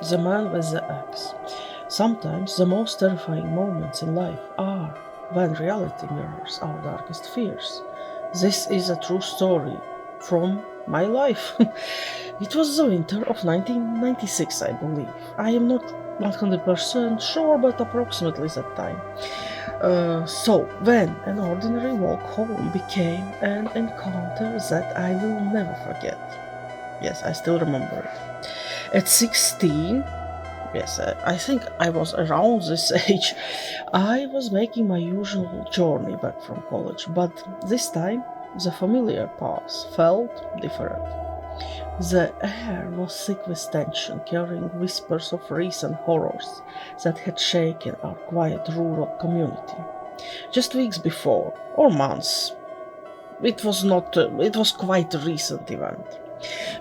The Man with the Axe. Sometimes the most terrifying moments in life are when reality mirrors our darkest fears. This is a true story from my life. It was the winter of 1996, I believe. I am not 100% sure, but approximately that time. So, when an ordinary walk home became an encounter that I will never forget. Yes, I still remember it. At 16, yes, I think I was around this age, I was making my usual journey back from college, but this time the familiar path felt different. The air was thick with tension, carrying whispers of recent horrors that had shaken our quiet rural community. Just weeks before, or months, it was quite a recent event.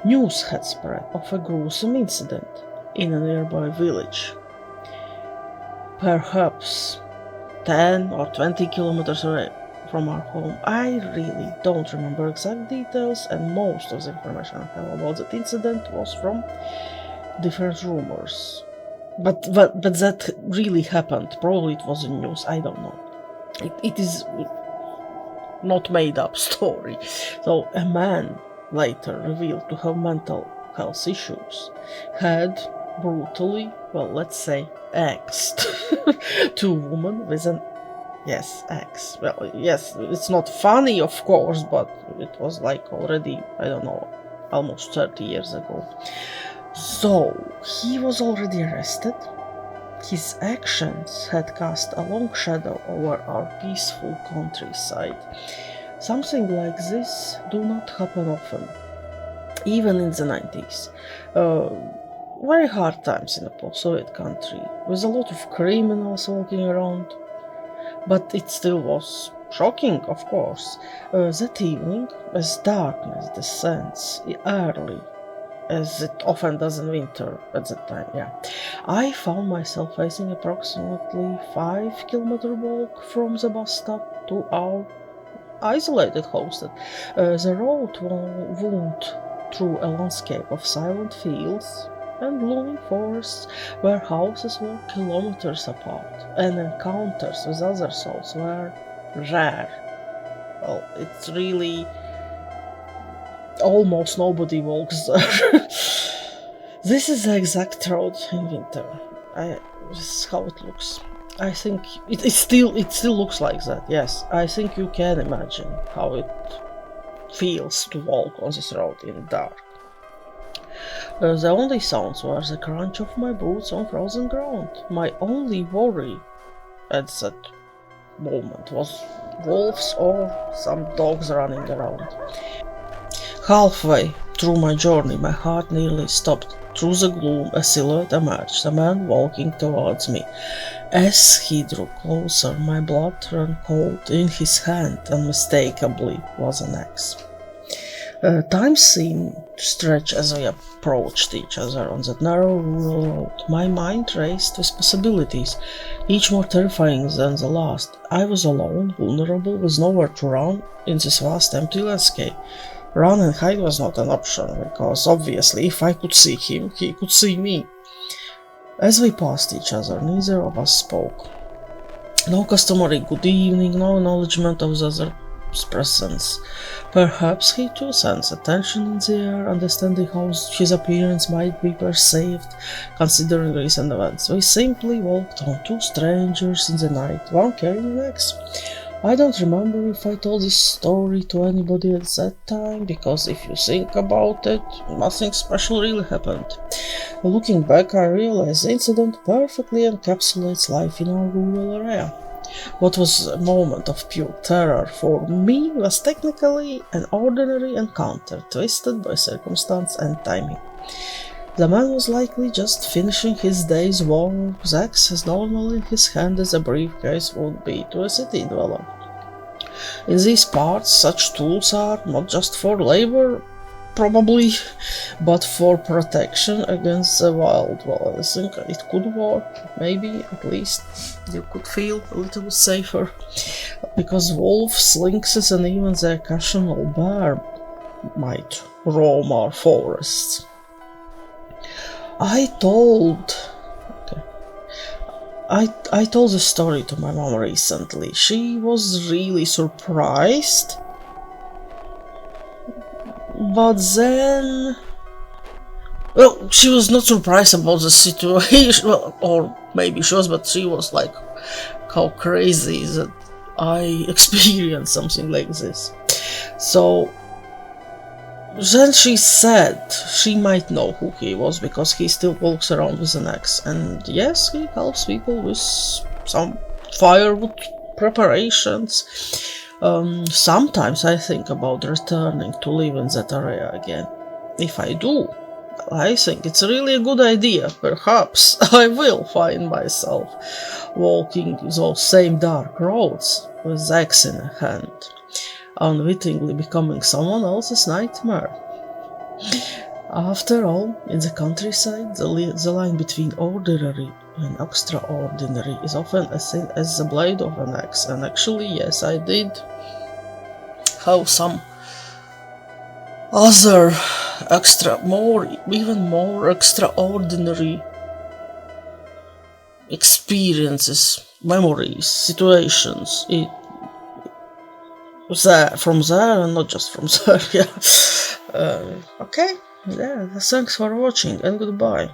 News had spread of a gruesome incident in a nearby village, perhaps 10 or 20 kilometers away from our home. I really don't remember exact details, and most of the information I have about that incident was from different rumors. But that really happened. Probably it was in news. I don't know. It is not made up story. So a man later revealed to have mental health issues had brutally, well, let's say, axed two women with an axe. Well, yes, it's not funny, of course, but it was like already, I don't know, almost 30 years ago. So, he was already arrested. His actions had cast a long shadow over our peaceful countryside. Something like this do not happen often, even in the 90s. Very hard times in a post-Soviet country, with a lot of criminals walking around. But it still was shocking, of course. That evening, as darkness descends early, as it often does in winter at that time, I found myself facing approximately 5-kilometer walk from the bus stop to our isolated homestead. The road wound through a landscape of silent fields and blooming forests where houses were kilometers apart, and encounters with other souls were rare. Well, it's really almost nobody walks there. This is the exact road in winter. This is how it looks. I think it still looks like that. Yes, I think you can imagine how it feels to walk on this road in the dark. The only sounds were the crunch of my boots on frozen ground. My only worry at that moment was wolves or some dogs running around. Halfway through my journey, my heart nearly stopped. Through the gloom, a silhouette emerged, a man walking towards me. As he drew closer, my blood ran cold. In his hand, unmistakably, was an axe. Time seemed to stretch as we approached each other on that narrow rural road. My mind raced with possibilities, each more terrifying than the last. I was alone, vulnerable, with nowhere to run in this vast empty landscape. Run and hide was not an option, because obviously if I could see him, he could see me. As we passed each other, neither of us spoke. No customary good evening, no acknowledgement of the other's presence. Perhaps he too sensed a tension in the air, understanding how his appearance might be perceived, considering recent events. We simply walked on, two strangers in the night, one carrying an axe. I don't remember if I told this story to anybody at that time, because if you think about it, nothing special really happened. Looking back, I realize the incident perfectly encapsulates life in our rural area. What was a moment of pure terror for me was technically an ordinary encounter, twisted by circumstance and timing. The man was likely just finishing his day's work, with axe as normal in his hand as a briefcase would be to a city dweller. In these parts, such tools are not just for labor, probably, but for protection against the wild. Well, I think it could work. Maybe, at least, you could feel a little safer. Because wolves, lynxes, and even the occasional bear might roam our forests. I told I told the story to my mom recently. She was really surprised, but then, well, she was not surprised about the situation, well, or maybe she was, but she was like, how crazy that I experienced something like this. So then she said she might know who he was because he still walks around with an axe, and yes, he helps people with some firewood preparations. Sometimes I think about returning to live in that area again. If I do, I think it's really a good idea. Perhaps I will find myself walking those same dark roads with the axe in a hand, unwittingly becoming someone else's nightmare. After all, in the countryside, the line between ordinary and extraordinary is often as thin as the blade of an axe. And actually, yes, I did have some other even more extraordinary experiences, memories, situations. From there, and not just from there, yeah. Okay, yeah, thanks for watching, and goodbye.